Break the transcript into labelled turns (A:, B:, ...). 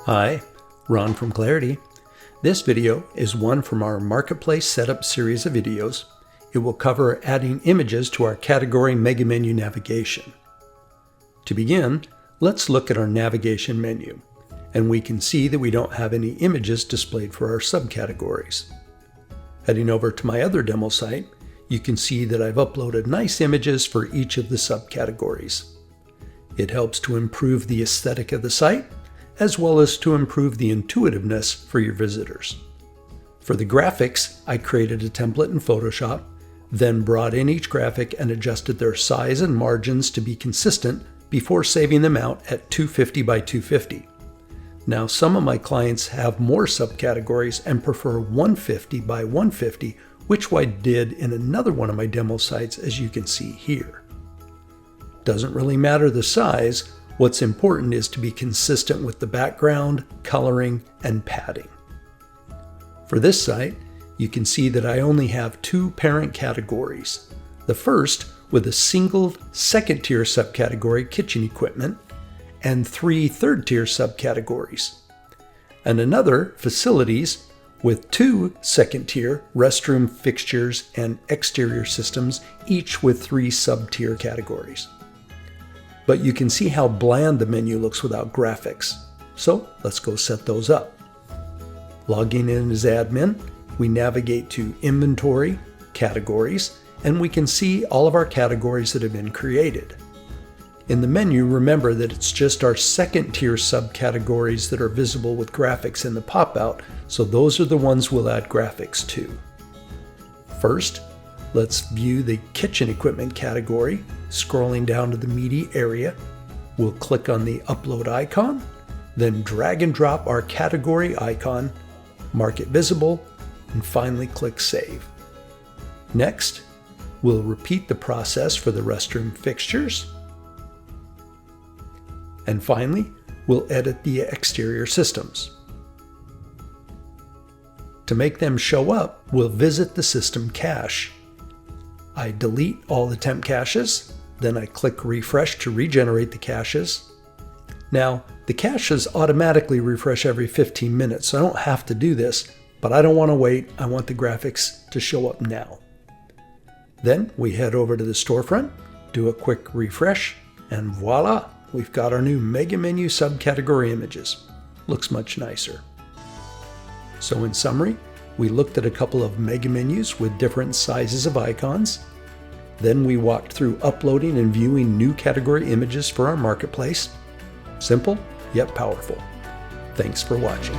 A: Hi, Ron from Clarity. This video is one from our Marketplace Setup series of videos. It will cover adding images to our category mega menu navigation. To begin, let's look at our navigation menu, and we can see that we don't have any images displayed for our subcategories. Heading over to my other demo site, you can see that I've uploaded nice images for each of the subcategories. It helps to improve the aesthetic of the site, as well as to improve the intuitiveness for your visitors. For the graphics, I created a template in Photoshop, then brought in each graphic and adjusted their size and margins to be consistent before saving them out at 250 by 250. Now, some of my clients have more subcategories and prefer 150 by 150, which I did in another one of my demo sites, as you can see here. Doesn't really matter the size. What's important is to be consistent with the background, coloring, and padding. For this site, you can see that I only have two parent categories. The first with a single second-tier subcategory, kitchen equipment, and three third-tier subcategories. And another, facilities, with two second-tier, restroom fixtures and exterior systems, each with three sub-tier categories. But you can see how bland the menu looks without graphics. So let's go set those up. Logging in as admin, we navigate to Inventory, Categories, and we can see all of our categories that have been created. In the menu, remember that it's just our second tier subcategories that are visible with graphics in the pop-out, so those are the ones we'll add graphics to. First, let's view the kitchen equipment category. Scrolling down to the meaty area, we'll click on the upload icon, then drag and drop our category icon, mark it visible, and finally click Save. Next, we'll repeat the process for the restroom fixtures. And finally, we'll edit the exterior systems. To make them show up, we'll visit the system cache. I delete all the temp caches, then I click refresh to regenerate the caches. Now, the caches automatically refresh every 15 minutes, so I don't have to do this, but I don't want to wait. I want the graphics to show up now. Then we head over to the storefront, do a quick refresh, and voila, we've got our new mega menu subcategory images. Looks much nicer. So in summary, we looked at a couple of mega menus with different sizes of icons. Then we walked through uploading and viewing new category images for our marketplace. Simple, yet powerful. Thanks for watching.